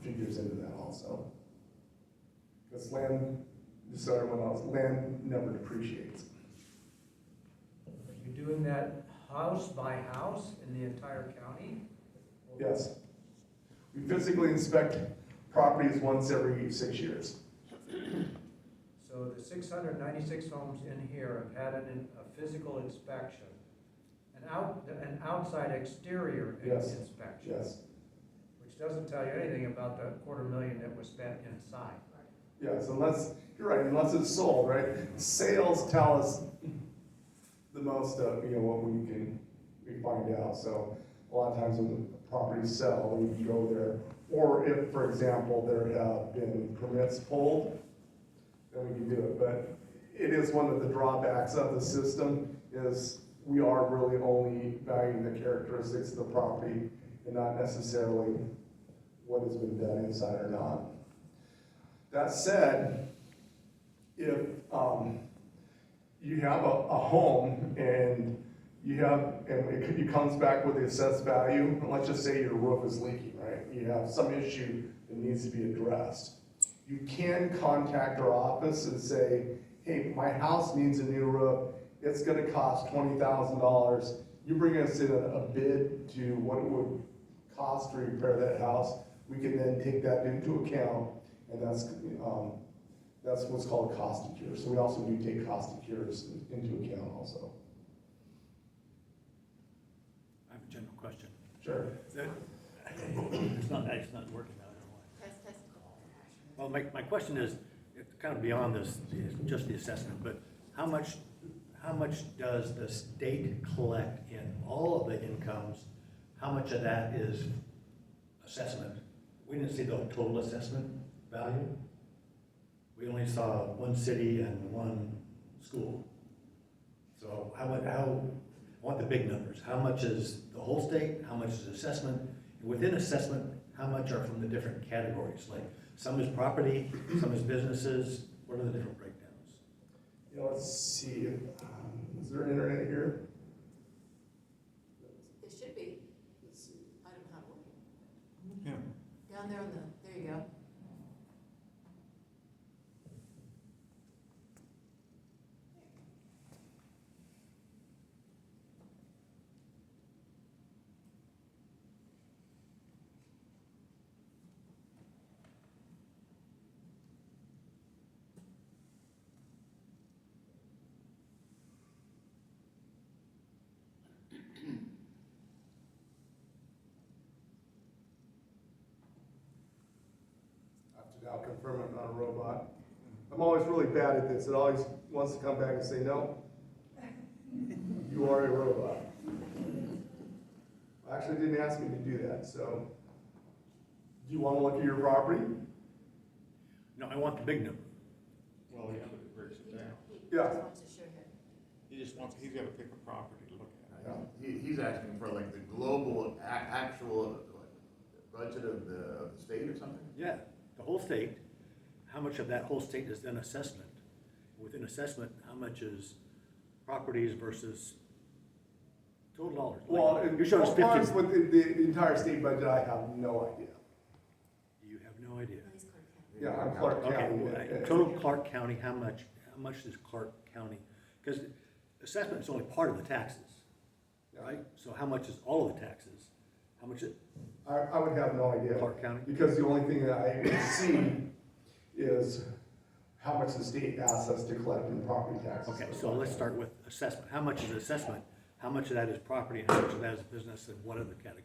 S2: figures into that also. Because land, just so everyone knows, land never depreciates.
S6: Are you doing that house by house in the entire county?
S2: Yes. We physically inspect properties once every 6 years.
S6: So the 696 homes in here have had a physical inspection, an outside exterior
S2: Yes.
S6: inspection.
S2: Yes.
S6: Which doesn't tell you anything about the $250,000 that was spent inside.
S2: Yes, you're right, unless it's sold, right? Sales tell us the most of, what we find out. So a lot of times when the properties sell, we can go there. Or if, for example, there have been permits pulled, then we can do it. But it is one of the drawbacks of the system is we are really only valuing the characteristics of the property and not necessarily what has been done inside or not. That said, if you have a home and it comes back with the assessed value, and let's just say your roof is leaking, right? You have some issue that needs to be addressed. You can contact our office and say, hey, my house needs a new roof. It's gonna cost $20,000. You bring us in a bid to what it would cost to repair that house. We can then take that into account, and that's what's called cost of cure. So we also do take cost of cures into account also.
S4: I have a general question.
S2: Sure.
S4: It's not working out, I don't know why.
S1: Test.
S4: Well, my question is, it's kind of beyond this, just the assessment, but how much does the state collect in all of the incomes? How much of that is assessment? We didn't see the total assessment value. We only saw one city and one school. So I want the big numbers. How much is the whole state? How much is assessment? And within assessment, how much are from the different categories? Like some is property, some is businesses. What are the different breakdowns?
S2: Let's see. Is there internet here?
S1: It should be. I don't have one.
S3: Yeah.
S1: Down there there you go.
S2: I'll confirm I'm not a robot. I'm always really bad at this. It always wants to come back and say, no, you are a robot. Actually, it didn't ask me to do that, so. Do you want to look at your property?
S4: No, I want the big number.
S3: Well, yeah, but it breaks it down.
S2: Yeah.
S1: Just wants to show here.
S3: He's gotta pick a property to look at.
S5: He's asking for like the global actual budget of the state or something?
S4: Yeah, the whole state. How much of that whole state is then assessment? Within assessment, how much is properties versus total dollars?
S2: Well,
S4: You showed us
S2: as far as
S4: 50.
S2: with the entire state budget, I have no idea.
S4: no idea.
S2: Yeah, I'm Clark
S4: Okay,
S2: County.
S4: well, total Clark County, how much is Clark County? Because assessment is only part of the taxes, right? So how much is all of the taxes? How much is
S2: I would have no idea.
S4: Clark County?
S2: Because the only thing that I would see is how much the state asks us to collect in property taxes.
S4: Okay, so let's start with assessment. How much is assessment? How much of that is property and how much of that is business and what other category?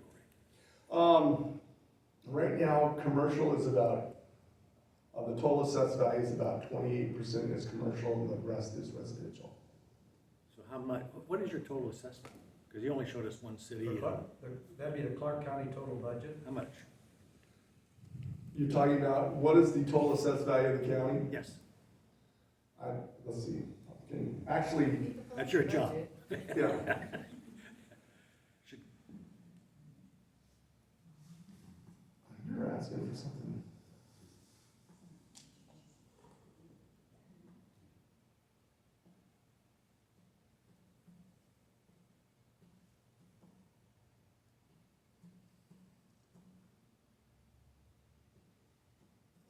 S2: Right now, commercial is about, of the total assessed value is about 28% is commercial and the rest is residential.
S4: So how much, what is your total assessment? Because you only showed us one city.
S6: That'd be the Clark County total budget.
S4: How much?
S2: You're talking about, what is the total assessed value of the county?
S4: Yes,
S2: Let's see, actually,
S4: that's your job.
S2: yeah.
S4: Should-
S2: You're asking for something.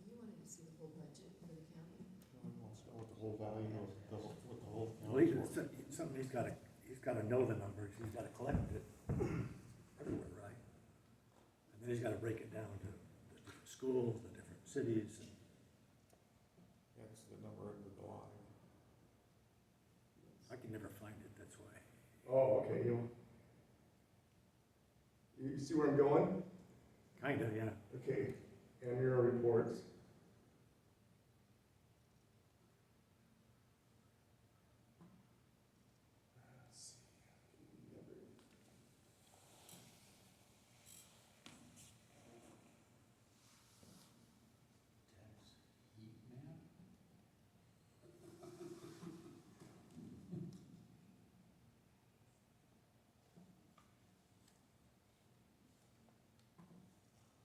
S7: You wanted to see the whole budget for the county?
S3: Wants to know what the whole value of, what the whole.
S4: Well, it's something he's gotta know the numbers, he's gotta collect it everywhere, right? And then he's gotta break it down to the different schools, the different cities, and
S3: That's the number under the line.
S4: I can never find it, that's why.
S2: Oh, okay, you see where I'm going?
S4: Kinda, yeah.
S2: Okay, annual reports.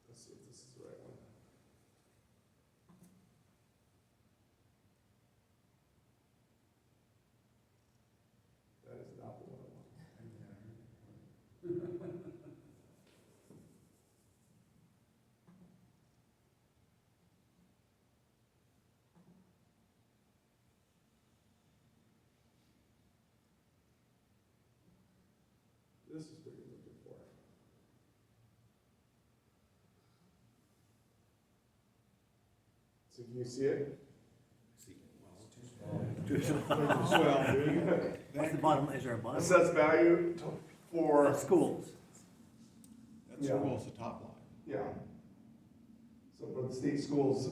S2: Let's see if this is the right one. That is not the one I want. This is what you're looking for. So can you see it?
S4: See, well, too small.
S3: Well,
S4: What's the bottom, is there a bottom?
S2: Assessed value for,
S4: Schools.
S3: That's
S2: Yeah.
S3: the top line.
S2: yeah. So for the state schools,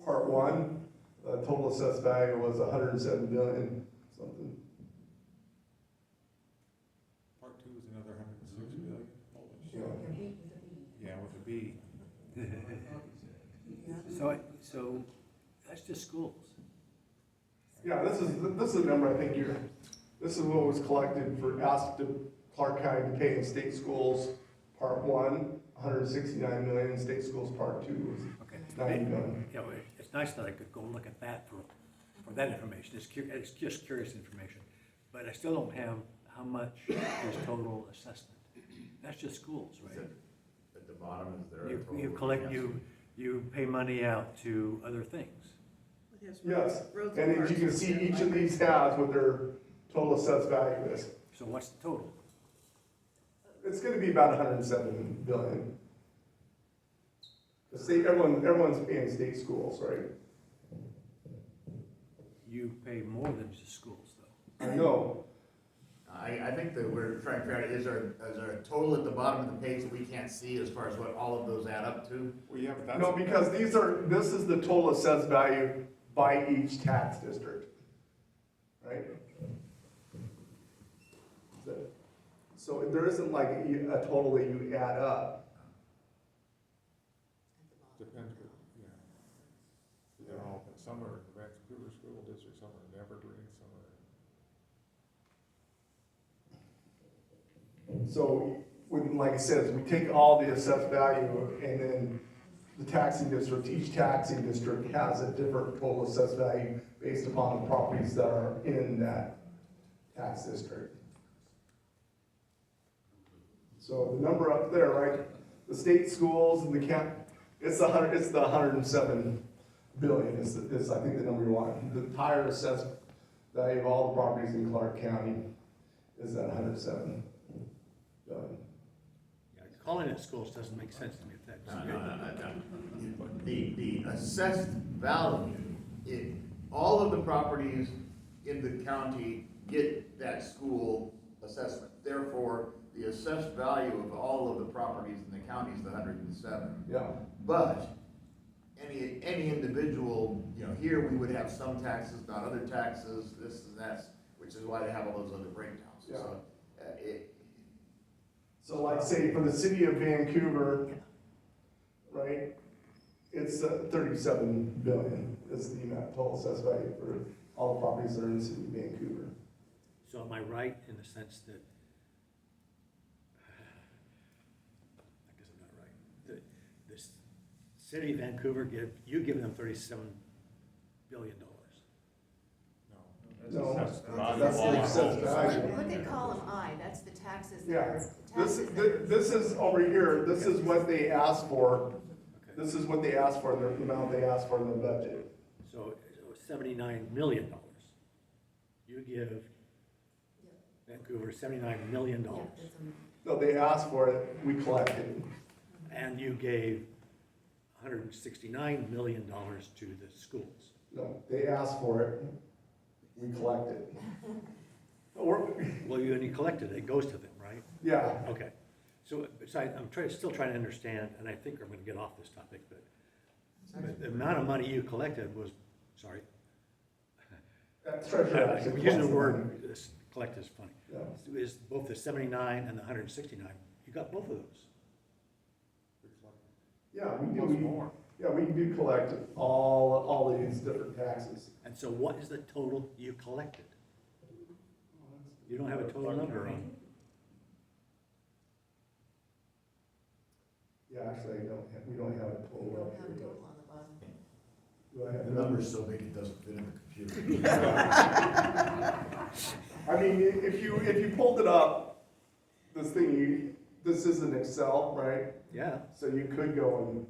S2: part one, total assessed value was 107 billion, something.
S3: Part two is another 106 million. Holy shit.
S2: Yeah.
S3: Yeah, with a B.
S4: So that's just schools.
S2: Yeah, this is a number I think this is what was collected for, asked to Clark County to pay in state schools, part one, 169 million, state schools part two was
S4: Okay.
S2: 90 million.
S4: You know, it's nice that I could go look at that for that information. It's just curious information. But I still don't have how much is total assessment. That's just schools, right?
S5: At the bottom is there. a
S4: You
S5: total
S4: collect,
S5: yes.
S4: you pay money out to other things.
S2: Yes, and as you can see, each of these has what their total assessed value is.
S4: So what's the total?
S2: It's gonna be about 107 billion. The state, everyone's paying state schools, right?
S4: You pay more than just schools, though.
S2: I know,
S5: I think that we're trying to figure out, is there a total at the bottom of the page that we can't see as far as what all of those add up to?
S3: Well, yeah, but that's.
S2: no, because this is the total assessed value by each tax district, right? So there isn't like a total that you add up.
S3: Depends, yeah. You know, some are in the Vancouver School District, some are in Evergreen, some are.
S2: So, when, like I said, we take all the assessed value and then the taxing district, each taxing district has a different total assessed value based upon the properties that are in that tax district. So the number up there, right, the state schools and the It's the 107 billion is I think the number you want. The entire assessed value of all the properties in Clark County is at 107 billion.
S4: Yeah, calling it schools doesn't make sense to me if that's.
S5: No. The assessed value, all of the properties in the county get that school assessment. Therefore, the assessed value of all of the properties in the county is the 107.
S2: Yeah,
S5: But any individual, here we would have some taxes, not other taxes, this and that, which is why they have all those other breakdowns.
S2: Yeah.
S5: So,
S2: so like say for the city of Vancouver, right, it's 37 billion is the total assessed value for all the properties that are in the city of Vancouver.
S4: So am I right in the sense that, I guess I'm not right, the city of Vancouver you give them $37 billion.
S2: No,
S6: That's
S2: that's the assessed value.
S1: Look at column I, that's the taxes that
S2: Yeah,
S1: are,
S2: this is over here, this is what they asked for,
S4: Okay.
S2: this is what they asked for, the amount they asked for in the budget.
S4: So $79 million. You give Vancouver $79 million.
S1: yeah, that's
S2: No, they asked for it, we collected.
S4: And you gave $169 million to the schools.
S2: No, they asked for it, we collected.
S4: Well, you collected it, it goes to them, right?
S2: Yeah,
S4: Okay. So I'm still trying to understand, and I think I'm gonna get off this topic, but the amount of money you collected was, sorry.
S2: that's treasure actually.
S4: Using the word collect is funny.
S2: Yeah.
S4: Is both the 79 and the 169, you got both of those.
S2: Yeah, we
S3: Plus
S2: do,
S3: more.
S2: yeah, we do collect all of these different taxes.
S4: And so what is the total you collected? You don't have a total number on.
S2: Yeah, actually, we don't have a
S7: We
S2: total
S7: don't
S2: up
S7: have a
S2: here.
S7: total on the bottom.
S2: Do I have
S5: the
S2: the
S5: number's so big it doesn't fit in the computer.
S2: I mean, if you pulled it up, this is an Excel, right?
S4: Yeah,
S2: So you could go
S3: And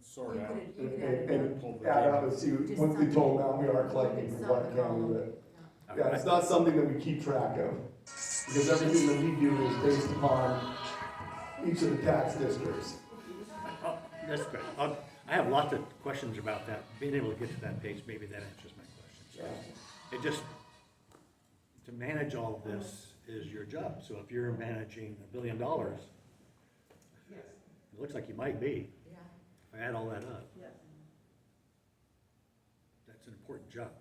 S3: sort
S7: You
S3: out.
S7: could-
S2: and,
S7: you could add it up.
S2: add up and see
S7: Just
S2: what the
S7: something-
S2: total amount we are collecting
S7: It's
S2: from
S7: on
S2: Clark
S7: the
S2: County,
S7: column.
S2: but,
S7: Yeah.
S2: yeah, it's not something that we keep track of. Because everything that we do is based upon each of the tax districts.
S4: oh, that's great. I have lots of questions about that. Being able to get to that page, maybe that answers my questions.
S2: Yeah.
S4: It just, to manage all of this is your job. So if you're managing $1 billion, it looks like you might be,
S7: Yeah.
S4: if I add all that up.
S7: Yeah.
S4: That's an important job.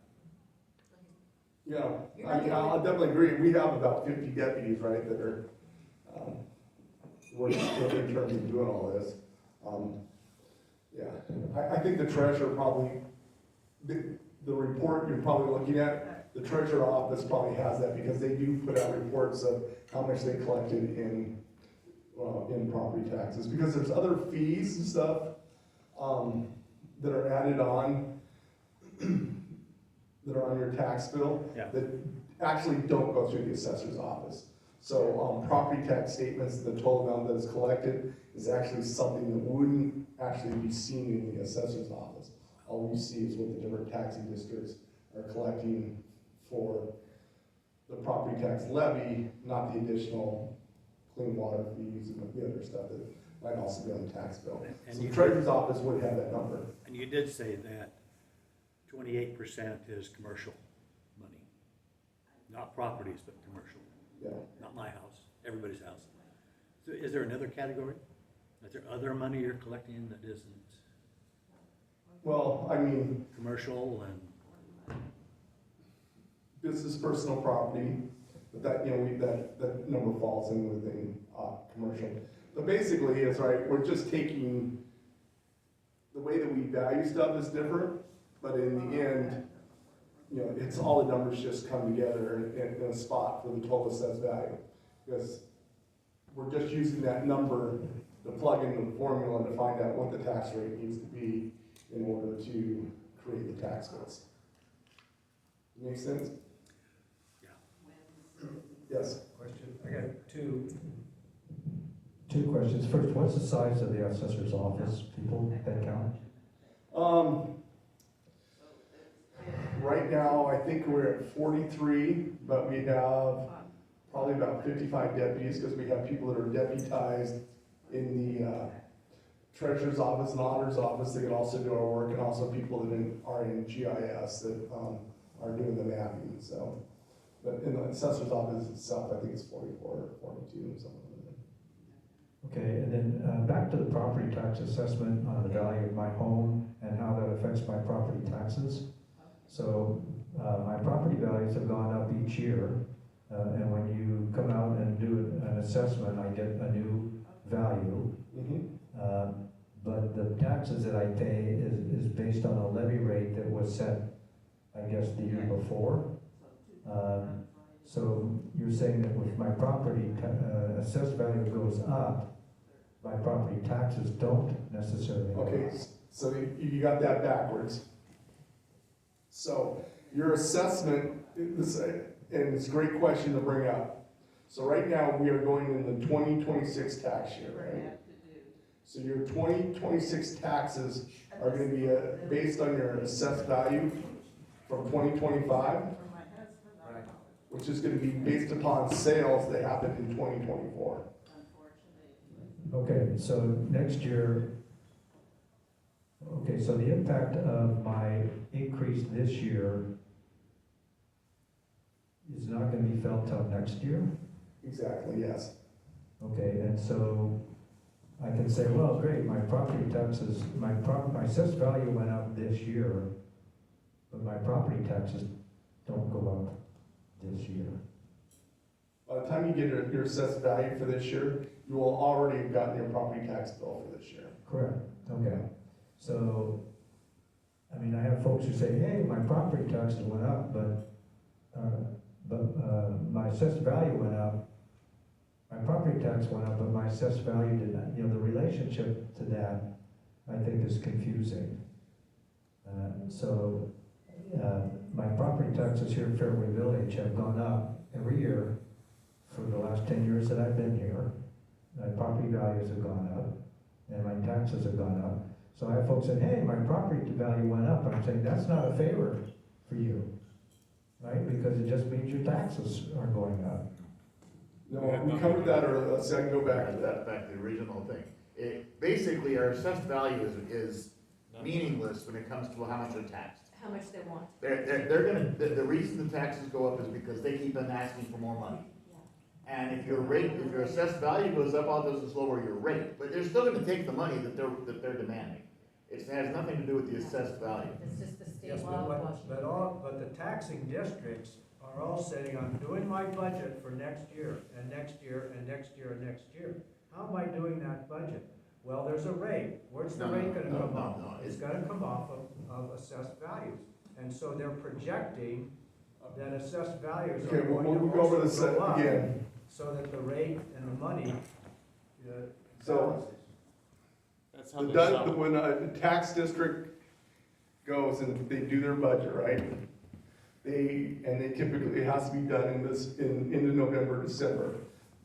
S2: Yeah,
S7: You're
S2: I
S7: not
S2: mean,
S7: the only-
S2: I'll definitely agree, we have about 50 deputies, right, that are, working in terms of doing all this. Yeah, I think the treasurer probably, the report you're probably looking at, the treasurer office probably has that, because they do put out reports of how much they collected in property taxes, because there's other fees and stuff, that are added on, that are on your tax bill,
S4: Yeah.
S2: that actually don't go through the assessor's office. So, property tax statements, the total amount that is collected is actually something that wouldn't actually be seen in the assessor's office. All we see is what the different taxing districts are collecting for the property tax levy, not the additional clean water fees and the other stuff that might also be on the tax bill.
S4: And
S2: So
S4: you-
S2: the treasurer's office would have that number.
S4: And you did say that 28% is commercial money. Not properties, but commercial.
S2: Yeah.
S4: Not my house, everybody's house. So is there another category? Is there other money you're collecting that isn't
S2: Well, I mean,
S4: commercial and,
S2: business personal property, but that, that number falls in within, commercial. But basically, it's right, we're just taking, the way that we value stuff is different, but in the end, it's all the numbers just come together in a spot for the total assessed value. Because we're just using that number to plug in the formula to find out what the tax rate needs to be in order to create the tax bills. Make sense?
S4: yeah.
S2: Yes.
S6: Question, I got two Two questions. First, what's the size of the assessor's office, people, head count?
S2: Right now, I think we're at 43, but we have probably about 55 deputies, because we have people that are deputized in the treasurer's office and auditor's office. They can also do our work, and also people that are in GIS that are doing the mapping, so. But in the assessor's office itself, I think it's 44 or 42, something like that.
S6: Okay, and then back to the property tax assessment on the value of my home and how that affects my property taxes. So my property values have gone up each year, and when you come out and do an assessment, I get a new value. But the taxes that I pay is based on a levy rate that was set, I guess, the year before. So you're saying that if my property assessed value goes up, my property taxes don't necessarily go up.
S2: Okay, so you got that backwards. So your assessment, and it's a great question to bring up. So right now, we are going in the 2026 tax year, right? So your 2026 taxes are gonna be based on your assessed value from 2025, which is gonna be based upon sales that happened in 2024.
S6: Okay, so next year, okay, so the impact of my increase this year is not gonna be felt till next year?
S2: Exactly, yes.
S6: Okay, and so I can say, well, great, my property taxes, my assessed value went up this year, but my property taxes don't go up this year.
S2: By the time you get your assessed value for this year, you will already have gotten your property tax bill for this year.
S6: Correct, okay. So, I mean, I have folks who say, hey, my property taxes went up, but my assessed value went up. My property tax went up, but my assessed value did not. You know, the relationship to that, I think, is confusing. My property taxes here in Fairway Village have gone up every year for the last 10 years that I've been here. My property values have gone up, and my taxes have gone up. So I have folks saying, hey, my property value went up. I'm saying, that's not a favor for you, right? Because it just means your taxes are going up.
S2: No, we covered that earlier, let's see, I can go back to that.
S5: Back to the original thing. Basically, our assessed value is meaningless when it comes to how much they're taxed.
S1: How much they want.
S5: They're gonna, the reason the taxes go up is because they keep on asking for more money. And if your rate, if your assessed value goes up, all it does is lower your rate, but they're still gonna take the money that they're demanding. It has nothing to do with the assessed value.
S1: It's just the state
S6: Yes,
S1: law of Washington.
S6: but the taxing districts are all saying, I'm doing my budget for next year, and next year, and next year, and next year. How am I doing that budget? Well, there's a rate. Where's the rate gonna come off?
S5: No.
S6: It's gonna come off of assessed values. And so they're projecting that assessed values are
S2: Okay, we'll
S6: going to
S2: go over this
S6: also go up,
S2: again.
S6: so that the rate and the money,
S2: So,
S3: That's how they sell it.
S2: when a tax district goes and they do their budget, right? They typically, it has to be done into November, December.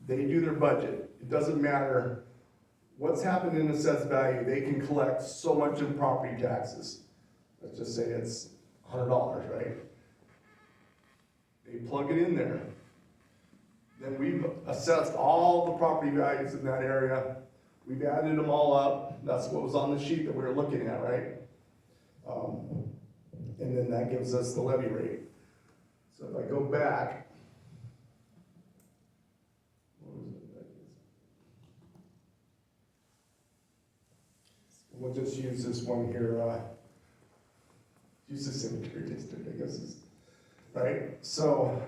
S2: They do their budget. It doesn't matter what's happened in assessed value, they can collect so much in property taxes. Let's just say it's $100, right? They plug it in there. Then we've assessed all the property values in that area. We've added them all up. That's what was on the sheet that we were looking at, right? And then that gives us the levy rate. So if I go back, what was it? We'll just use this one here, use the cemetery district, I guess is, right? So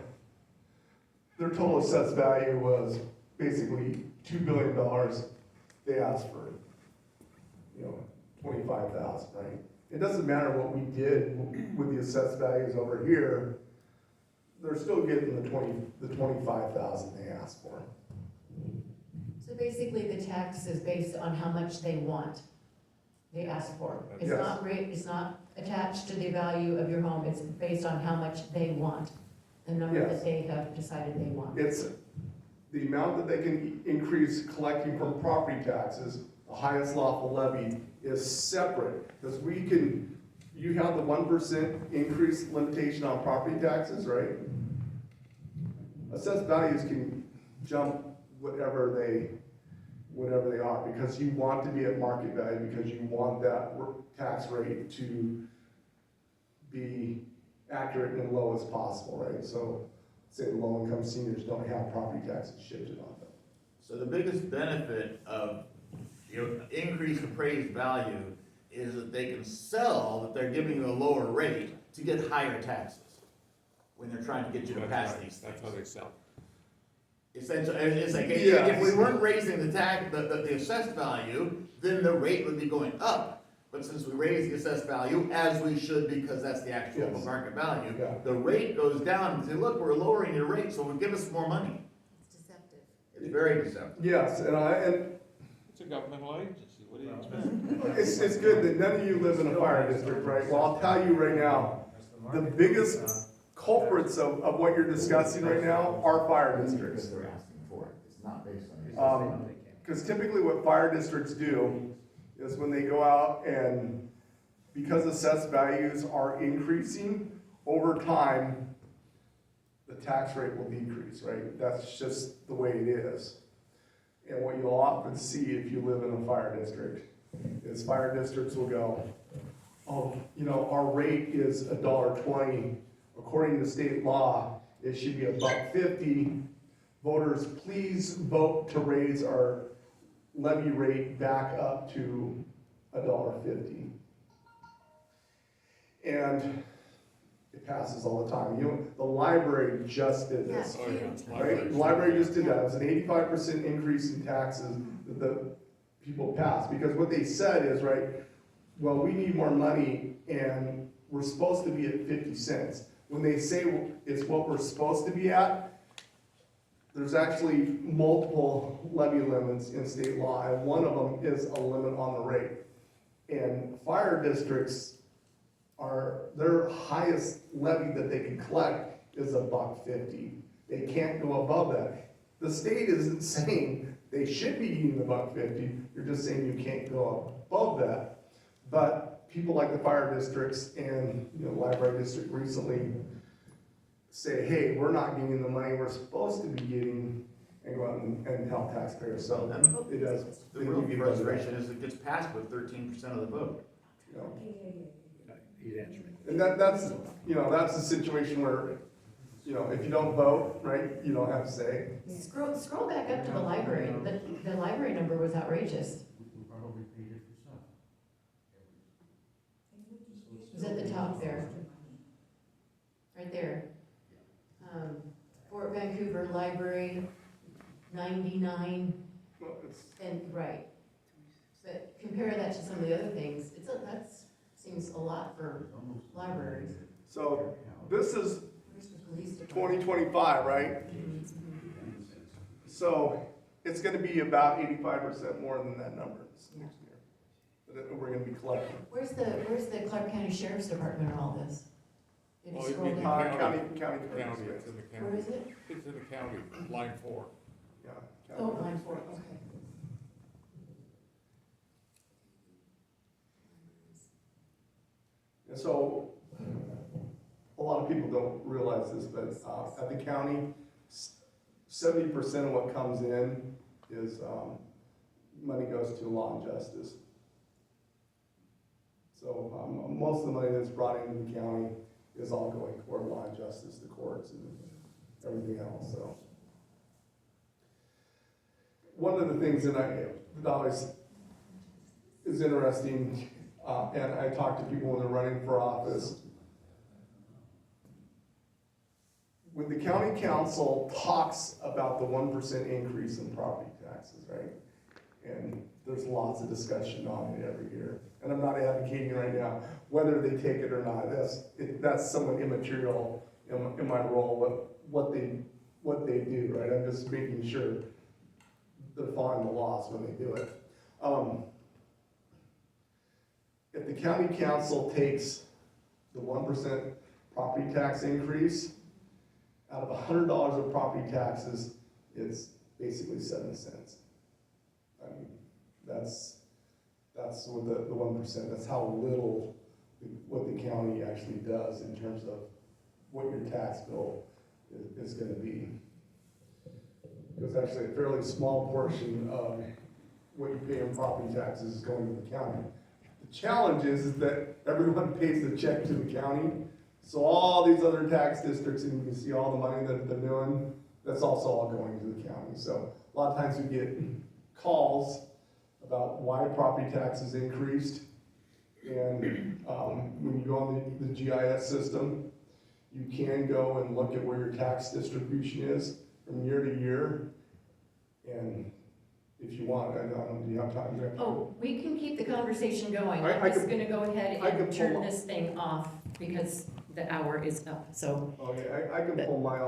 S2: their total assessed value was basically $2 billion. They asked for, 25,000, right? It doesn't matter what we did with the assessed values over here, they're still getting the 25,000 they asked for.
S1: So basically, the tax is based on how much they want, they ask for. It's
S2: Yes.
S1: not rate, it's not attached to the value of your home, it's based on how much they want, the number
S2: Yes.
S1: that they have decided they want.
S2: the amount that they can increase collecting from property taxes, the highest lawful levy, is separate, because you have the 1% increase limitation on property taxes, right? Assessed values can jump whatever they are, because you want to be at market value, because you want that tax rate to be accurate and low as possible, right? So, say the low-income seniors don't have property taxes shifted on them.
S5: So the biggest benefit of, increased appraised value is that they can sell, that they're giving you a lower rate to get higher taxes when they're trying to get you to
S3: That's
S5: pass
S3: right.
S5: these
S3: That's
S5: things.
S3: how they sell.
S5: Essentially, it's like,
S2: Yes.
S5: if we weren't raising the assessed value, then the rate would be going up. But since we raise the assessed value, as we should, because that's the actual
S2: Yes.
S5: market value,
S2: Yeah.
S5: the rate goes down and say, look, we're lowering your rate, so give us more money.
S7: It's deceptive.
S5: It's very deceptive.
S2: Yes, and
S3: It's a governmental agency, what do you expect?
S2: it's good that none of you live in a fire district, right? Well, I'll tell you right now, the biggest culprits of what you're discussing right now are fire districts.
S5: Because they're asking for it, it's not based on.
S2: Because typically what fire districts do is when they go out and, because assessed values are increasing, over time, the tax rate will decrease, right? That's just the way it is. And what you'll often see if you live in a fire district is fire districts will go, oh, our rate is $1.20. According to state law, it should be $1.50. Voters, please vote to raise our levy rate back up to $1.50. And it passes all the time. The library just did this.
S3: Oh, yeah.
S2: Right, the library just did that, it was an 85% increase in taxes that the people passed, because what they said is, right, well, we need more money, and we're supposed to be at 50 cents. When they say it's what we're supposed to be at, there's actually multiple levy limits in state law, and one of them is a limit on the rate. And fire districts their highest levy that they can collect is $1.50. They can't go above that. The state isn't saying they should be eating the $1.50, you're just saying you can't go above that. But people like the fire districts and, library district recently say, hey, we're not getting the money we're supposed to be getting, and go out and help taxpayers, so it does.
S5: The real frustration is it gets passed with 13% of the vote.
S4: He's answering.
S2: And that's the situation where, if you don't vote, right, you don't have a say.
S1: Scroll back up to the library. The library number was outrageous. It was at the top there. Right there. Fort Vancouver Library, 99,
S2: Well, it's-
S1: and, right. But compare that to some of the other things, that seems a lot for libraries.
S2: So this is
S1: Where's the police department?
S2: 2025, right? So it's gonna be about 85% more than that number this next year. That we're gonna be collecting.
S1: Where's the Clark County Sheriff's Department in all this? Did you
S3: Well, it'd
S1: scroll
S3: be
S1: down?
S2: County
S3: County,
S2: clerk's
S3: it's in the
S1: Where
S3: county.
S1: is it?
S3: It's in the county, line 4.
S2: Yeah.
S1: Oh,
S2: county.
S1: line 4, okay.
S2: And so, a lot of people don't realize this, but at the county, 70% of what comes in is, money goes to law and justice. So, most of the money that's brought into the county is all going toward law and justice, the courts and everything else, so. One of the things that always is interesting, and I talk to people when they're running for office. When the county council talks about the 1% increase in property taxes, right? And there's lots of discussion on it every year. And I'm not advocating right now whether they take it or not. That's somewhat immaterial in my role, what they do, right? I'm just making sure they're following the laws when they do it. If the county council takes the 1% property tax increase, out of $100 of property taxes, it's basically 7 cents. I mean, that's with the 1%, that's how little what the county actually does in terms of what your tax bill is gonna be. It's actually a fairly small portion of what you pay in property taxes is going to the county. The challenge is that everyone pays the check to the county, so all these other tax districts, and you can see all the money that they're doing, that's also all going to the county. So a lot of times we get calls about why property taxes increased. And when you go on the GIS system, you can go and look at where your tax distribution is from year to year. And if you want, I don't, do you have time?
S1: Oh, we can keep the conversation going.
S2: I
S1: I'm just
S2: could-
S1: gonna go ahead
S2: I could
S1: and turn
S2: pull-
S1: this thing off because the hour is up, so.
S2: Okay, I can pull my